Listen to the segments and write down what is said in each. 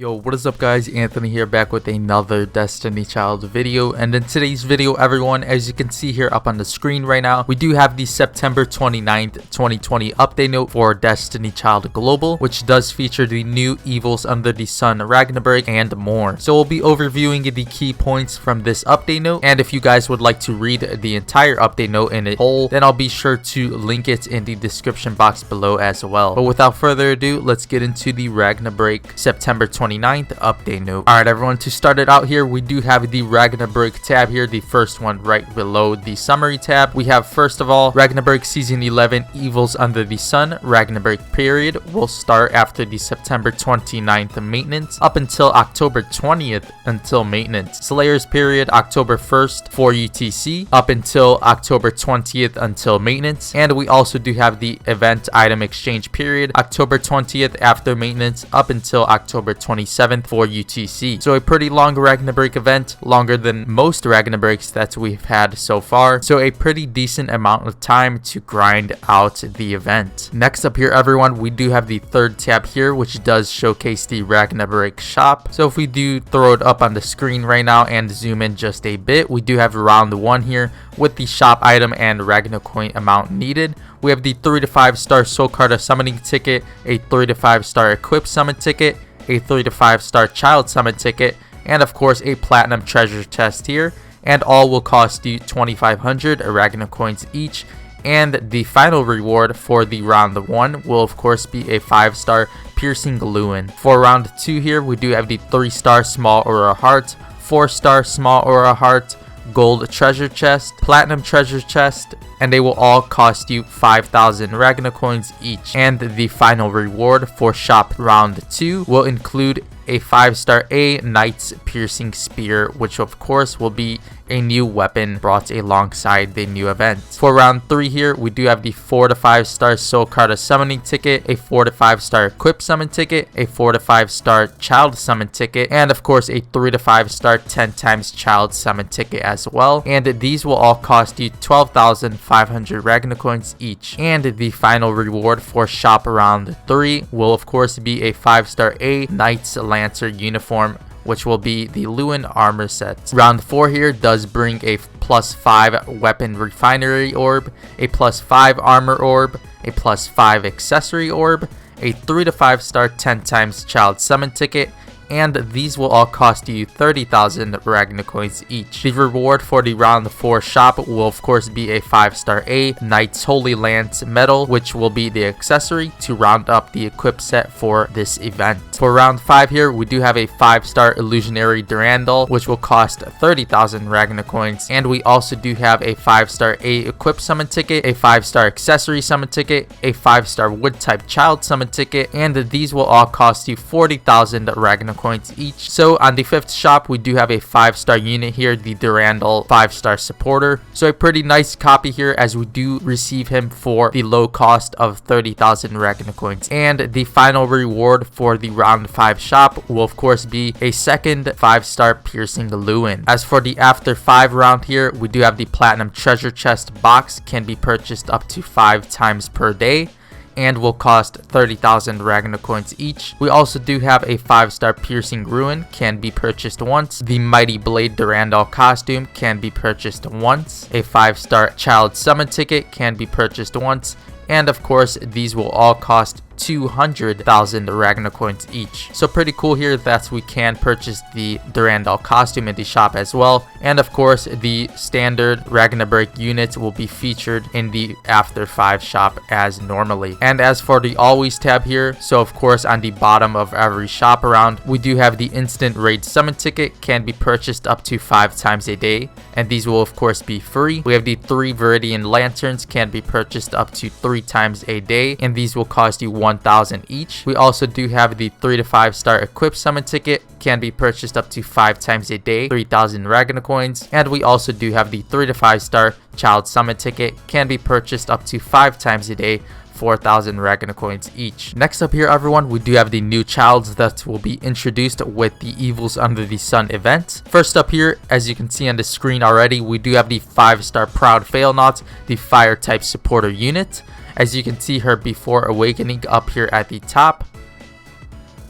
Yo, what is up guys, Anthony here, back with another Destiny Child video. And in today's video everyone, as you can see here up on the screen right now, we do have the September 29th 2020 update note for Destiny Child Global, which does feature the new Evils Under the Sun Ragna break and more. So we'll be overviewing the key points from this update note, and if you guys would like to read the entire update note in a whole, then I'll be sure to link it in the description box below as well. But without further ado, let's get into the Ragna break September 29th update note. Alright everyone, to start it out here, we do have the Ragna break tab here, the first one right below the summary tab. We have first of all, Ragna break season 11 Evils Under the Sun Ragna break period will start after the September 29th maintenance up until October 20th until maintenance. Slayers period October 1st for UTC up until October 20th until maintenance. And we also do have the event item exchange period October 20th after maintenance up until October 27th for UTC. So a pretty long Ragna break event, longer than most Ragna breaks that we've had so far. So a pretty decent amount of time to grind out the event. Next up here everyone, we do have the third tab here, which does showcase the Ragna break shop. So if we do throw it up on the screen right now and zoom in just a bit, we do have round 1 here with the shop item and Ragna coin amount needed. We have the 3 to 5 star soul carta summoning ticket, a 3 to 5 star equip summon ticket, a 3 to 5 star child summon ticket, and of course a platinum treasure chest here, and all will cost you 2,500 Ragna coins each. And the final reward for the round 1 will of course be a 5 star piercing Luin. For round 2 here, we do have the 3 star small aura heart, 4 star small aura heart, gold treasure chest, platinum treasure chest, and they will all cost you 5,000 Ragna coins each. And the final reward for shop round 2 will include a 5 star A Knight's piercing spear, which of course will be a new weapon brought alongside the new event. For round 3 here, we do have the 4 to 5 star soul carta summoning ticket, a 4 to 5 star equip summon ticket, a 4 to 5 star child summon ticket, and of course a 3 to 5 star 10 times child summon ticket as well. And these will all cost you 12,500 Ragna coins each. And the final reward for shop round 3 will of course be a 5 star A Knight's Lancer uniform, which will be the Luin armor set. Round 4 here does bring a +5 weapon refinery orb, a +5 armor orb, a +5 accessory orb, a 3 to 5 star 10 times child summon ticket, and these will all cost you 30,000 Ragna coins each. The reward for the round 4 shop will of course be a 5 star A Knight's Holy Lance medal, which will be the accessory to round up the equip set for this event. For round 5 here, we do have a 5 star illusionary Durandal, which will cost 30,000 Ragna coins, and we also do have a 5 star A equip summon ticket, a 5 star accessory summon ticket, a 5 star wood type child summon ticket, and these will all cost you 40,000 Ragna coins each. So on the 5th shop, we do have a 5 star unit here, the Durandal 5 star supporter. So a pretty nice copy here, as we do receive him for the low cost of 30,000 Ragna coins. And the final reward for the round 5 shop will of course be a second 5 star piercing Luin. As for the after 5 round here, we do have the platinum treasure chest box, can be purchased up to 5 times per day and will cost 30,000 Ragna coins each. We also do have a 5 star piercing ruin, can be purchased once. The mighty blade Durandal costume can be purchased once. A 5 star child summon ticket can be purchased once, and of course these will all cost 200,000 Ragna coins each. So pretty cool here that we can purchase the Durandal costume in the shop as well. And of course the standard Ragna break units will be featured in the after 5 shop as normally. And as for the always tab here, so of course on the bottom of every shop around, we do have the instant raid summon ticket, can be purchased up to 5 times a day, and these will of course be free. We have the 3 Viridian lanterns, can be purchased up to 3 times a day, and these will cost you 1,000 each. We also do have the 3 to 5 star equip summon ticket, can be purchased up to 5 times a day, 3,000 Ragna coins. And we also do have the 3 to 5 star child summon ticket, can be purchased up to 5 times a day, 4,000 Ragna coins each. Next up here everyone, we do have the new childs that will be introduced with the Evils Under the Sun event. First up here, as you can see on the screen already, we do have the 5 star Proud Failnaught, the fire type supporter unit. As you can see her before awakening up here at the top.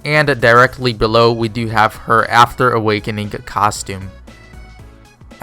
And directly below, we do have her After Awakening costume.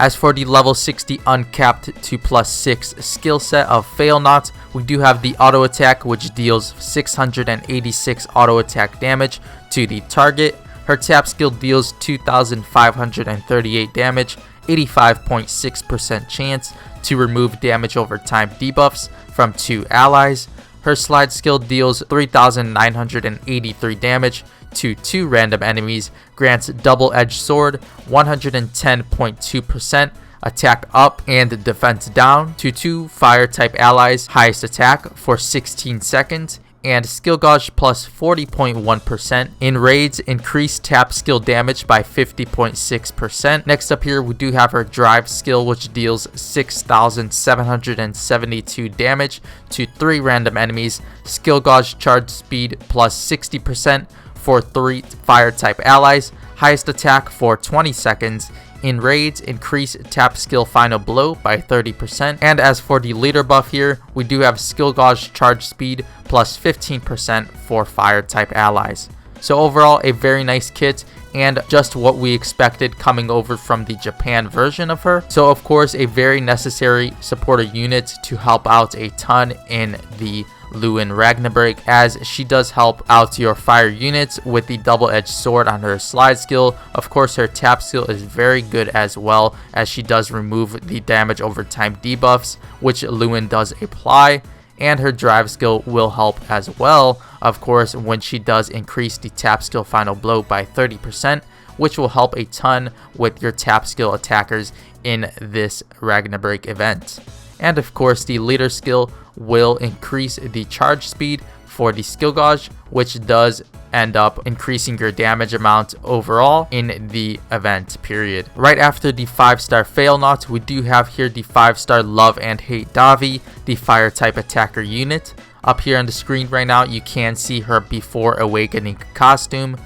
As for the level 60 uncapped 2+6 skill set of Fail Not, we do have the auto attack, which deals 686 auto attack damage to the target. Her tap skill deals 2,538 damage, 85.6% chance to remove damage over time debuffs from 2 allies. Her slide skill deals 3,983 damage to 2 random enemies, grants double-edged sword, 110.2% attack up and defense down to 2 fire type allies, highest attack for 16 seconds, and skill gauge plus 40.1%. In raids, increased tap skill damage by 50.6%. Next up here, we do have her drive skill, which deals 6,772 damage to 3 random enemies, skill gauge charge speed plus 60% for 3 fire type allies, highest attack for 20 seconds. In raids, increase tap skill final blow by 30%. And as for the leader buff here, we do have skill gauge charge speed plus 15% for fire type allies. So overall, a very nice kit and just what we expected coming over from the Japan version of her. So of course, a very necessary supporter unit to help out a ton in the Luin Ragna break, as she does help out your fire units with the double-edged sword on her slide skill. Of course, her tap skill is very good as well, as she does remove the damage over time debuffs, which Luin does apply, and her drive skill will help as well, of course, when she does increase the tap skill final blow by 30%, which will help a ton with your tap skill attackers in this Ragna break event. And of course, the leader skill will increase the charge speed for the skill gauge, which does end up increasing your damage amount overall in the event period. Right after the 5-star Fail Not, we do have here the 5-star Love and Hate Davi, the fire type attacker unit. Up here on the screen right now, you can see her Before Awakening costume,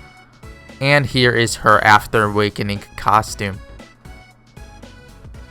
and here is her After Awakening costume.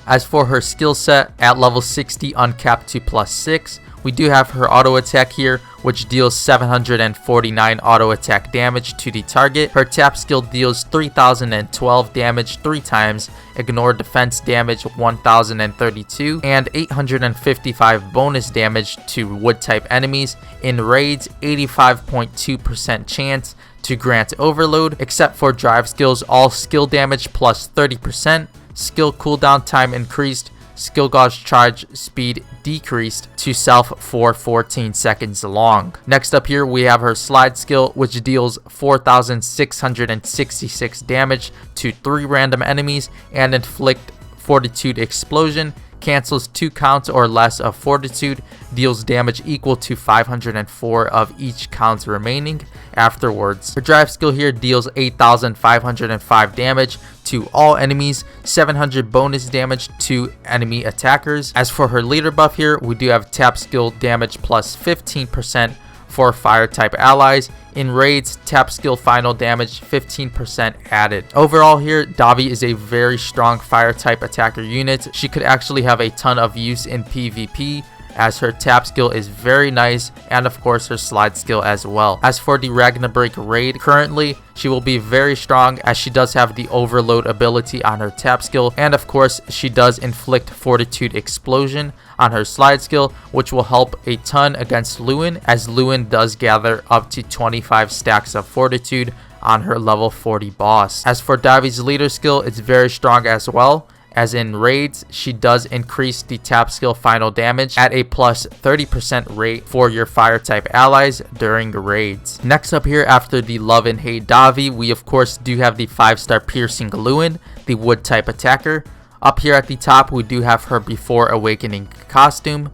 As for her skill set, at level 60 uncapped 2+6, we do have her auto attack here, which deals 749 auto attack damage to the target. Her tap skill deals 3,012 damage 3 times, ignore defense damage 1,032, and 855 bonus damage to wood type enemies. In raids, 85.2% chance to grant overload, except for drive skills, all skill damage plus 30%. Skill cooldown time increased, skill gauge charge speed decreased to self for 14 seconds long. Next up here, we have her slide skill, which deals 4,666 damage to 3 random enemies and inflict fortitude explosion, cancels 2 counts or less of fortitude, deals damage equal to 504 of each count remaining afterwards. Her drive skill here deals 8,505 damage to all enemies, 700 bonus damage to enemy attackers. As for her leader buff here, we do have tap skill damage plus 15% for fire type allies. In raids, tap skill final damage 15% added. Overall here, Davi is a very strong fire type attacker unit. She could actually have a ton of use in PvP, as her tap skill is very nice, and of course her slide skill as well. As for the Ragna break raid, currently she will be very strong, as she does have the overload ability on her tap skill, and of course she does inflict fortitude explosion on her slide skill, which will help a ton against Luin, as Luin does gather up to 25 stacks of fortitude on her level 40 boss. As for Davi's leader skill, it's very strong as well, as in raids, she does increase the tap skill final damage at a plus 30% rate for your fire type allies during raids. Next up here, after the Love and Hate Davi, we of course do have the 5-star Piercing Luin, the wood type attacker. Up here at the top, we do have her Before Awakening costume,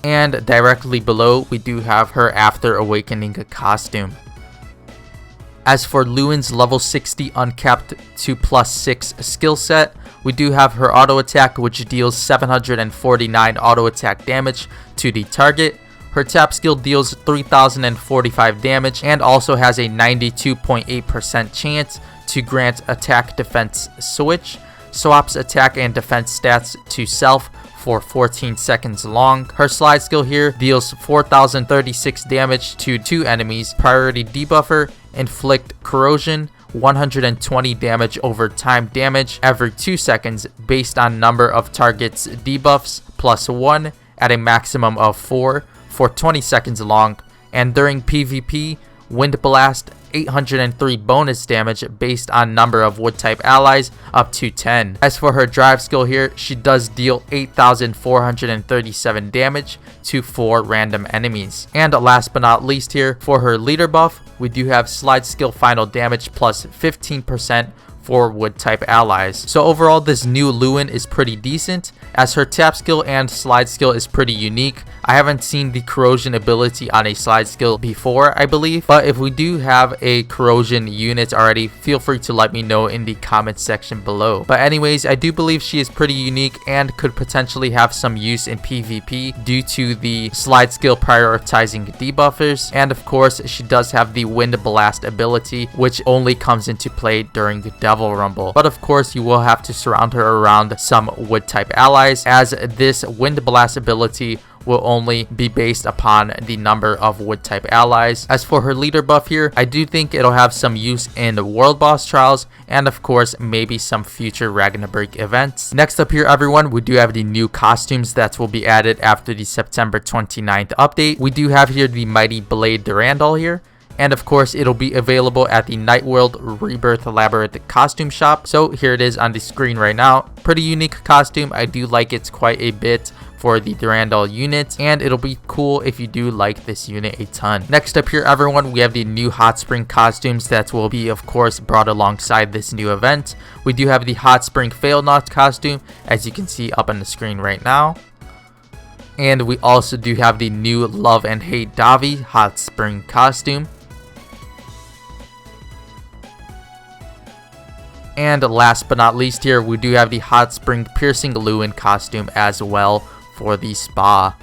and directly below we do have her After Awakening costume. As for Luin's level 60 uncapped 2+6 skill set, we do have her auto attack, which deals 749 auto attack damage to the target. Her tap skill deals 3,045 damage and also has a 92.8% chance to grant attack defense switch. Swaps attack and defense stats to self for 14 seconds long. Her slide skill here deals 4036 damage to 2 enemies. Priority debuffer, inflict corrosion, 120 damage over time damage every 2 seconds based on number of targets debuffs plus 1 at a maximum of 4 for 20 seconds long. And during PvP, Wind Blast, 803 bonus damage based on number of wood type allies up to 10. As for her drive skill here, she does deal 8437 damage to 4 random enemies. And last but not least here, for her leader buff, we do have slide skill final damage plus 15% for wood type allies. So overall, this new Luin is pretty decent, as her tap skill and slide skill is pretty unique. I haven't seen the corrosion ability on a slide skill before, I believe, but if we do have a corrosion unit already, feel free to let me know in the comment section below. But anyways, I do believe she is pretty unique and could potentially have some use in PvP due to the slide skill prioritizing debuffers, and of course she does have the Wind Blast ability, which only comes into play during the Devil Rumble. But of course you will have to surround her around some wood type allies, as this Wind Blast ability will only be based upon the number of wood type allies. As for her leader buff here, I do think it'll have some use in the world boss trials, and of course maybe some future Ragna events. Next up here everyone, we do have the new costumes that will be added after the September 29th update. We do have here the Mighty Blade Durandal here, and of course it'll be available at the Night World Rebirth Labyrinth costume shop. So here it is on the screen right now. Pretty unique costume. I do like it quite a bit for the Durandal unit, and it'll be cool if you do like this unit a ton. Next up here everyone, we have the new Hot Spring costumes that will be of course brought alongside this new event. We do have the Hot Spring Fail Not costume, as you can see up on the screen right now. And we also do have the new Love and Hate Davi Hot Spring costume. And last but not least here, we do have the Hot Spring Piercing Luin costume as well for the spa.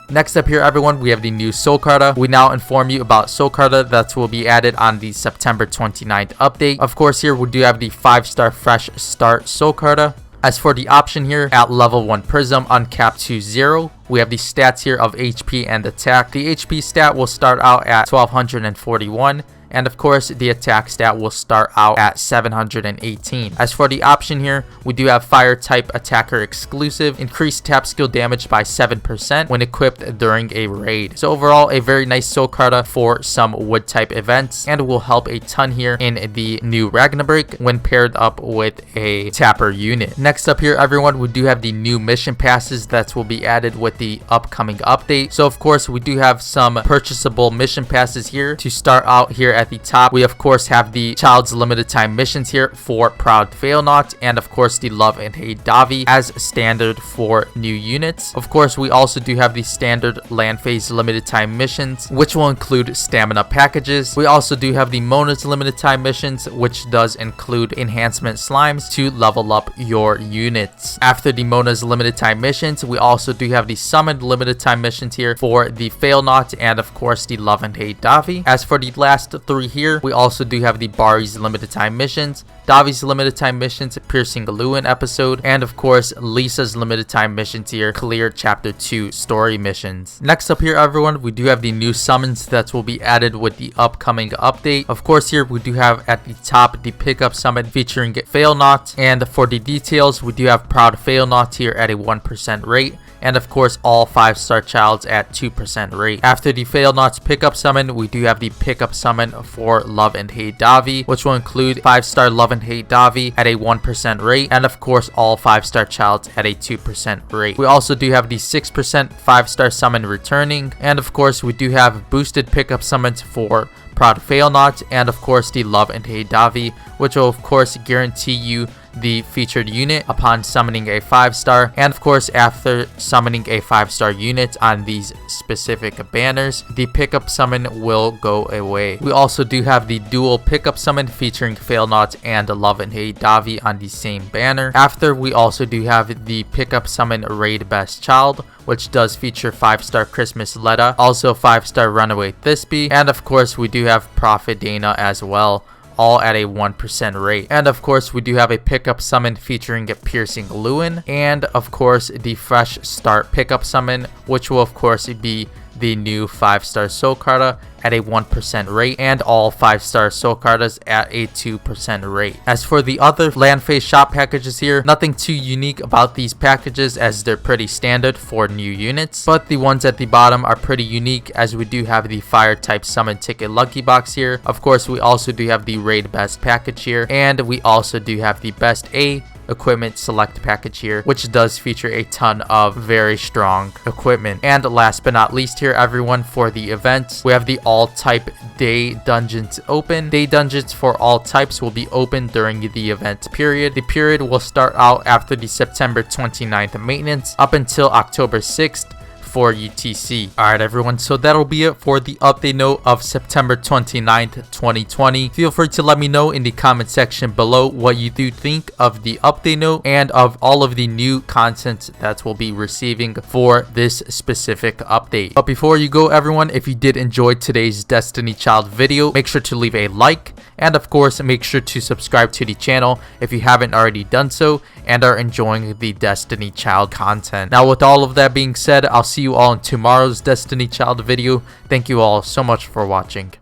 Next up here everyone, we have the new Soul Carta. We now inform you about Soul Carta that will be added on the September 29th update. Of course here we do have the 5-star Fresh Start Soul Carta. As for the option here, at level 1 Prism uncapped to 0, we have the stats here of HP and attack. The HP stat will start out at 1241. And of course, the attack stat will start out at 718. As for the option here, we do have Fire type attacker exclusive, increased tap skill damage by 7% when equipped during a raid. So overall, a very nice Soul Carta for some wood type events, and will help a ton here in the new Ragna when paired up with a tapper unit. Next up here everyone, we do have the new mission passes that will be added with the upcoming update. So of course, we do have some purchasable mission passes here. To start out here at the top, we of course have the Child's Limited Time missions here for Proud Fail Not, and of course the Love and Hate Davi as standard for new units. Of course, we also do have the standard Land Phase Limited Time missions, which will include stamina packages. We also do have the Mona's Limited Time missions, which does include enhancement slimes to level up your units. After the Mona's Limited Time missions, we also do have the Summoned Limited Time missions here for the Fail Not, and of course the Love and Hate Davi. As for the last 3 here, we also do have the Bari's Limited Time missions, Davi's Limited Time missions, Piercing Luin episode, and of course Lisa's Limited Time missions here, Clear Chapter 2 story missions. Next up here everyone, we do have the new summons that will be added with the upcoming update. Of course here we do have at the top the pickup summon featuring Fail Not, and for the details we do have Proud Fail Not here at a 1% rate, and of course all 5-star childs at 2% rate. After the Fail Not's pickup summon, we do have the pickup summon for Love and Hate Davi, which will include 5-star Love and Hate Davi at a 1% rate, and of course all 5-star childs at a 2% rate. We also do have the 6% 5-star summon returning, and of course we do have boosted pickup summons for Proud Fail Not, and of course the Love and Hate Davi, which will of course guarantee you the featured unit upon summoning a 5-star, and of course after summoning a 5-star unit on these specific banners, the pickup summon will go away. We also do have the dual pickup summon featuring Fail Not and Love and Hate Davi on the same banner. After, we also do have the pickup summon Raid Best Child, which does feature 5-star Christmas Letta, also 5-star Runaway Thisbe, and of course we do have Prophet Dana as well, all at a 1% rate. And of course, we do have a pickup summon featuring a piercing Luin, and of course the fresh start pickup summon, which will of course be the new 5-star soul carta at a 1% rate, and all 5-star soul cartas at a 2% rate. As for the other land phase shop packages here, nothing too unique about these packages as they're pretty standard for new units, but the ones at the bottom are pretty unique as we do have the fire type summon ticket lucky box here. Of course, we also do have the raid best package here, and we also do have the best A equipment select package here, which does feature a ton of very strong equipment. And last but not least here, everyone, for the events, we have the all type day dungeons open. Day dungeons for all types will be open during the event period. The period will start out after the September 29th maintenance up until October 6th for UTC. Alright everyone, so that'll be it for the update note of September 29th, 2020. Feel free to let me know in the comment section below what you do think of the update note and of all of the new content that we'll be receiving for this specific update. But before you go everyone, if you did enjoy today's Destiny Child video, make sure to leave a like, and of course make sure to subscribe to the channel if you haven't already done so and are enjoying the Destiny Child content. Now with all of that being said, I'll see you all in tomorrow's Destiny Child video. Thank you all so much for watching.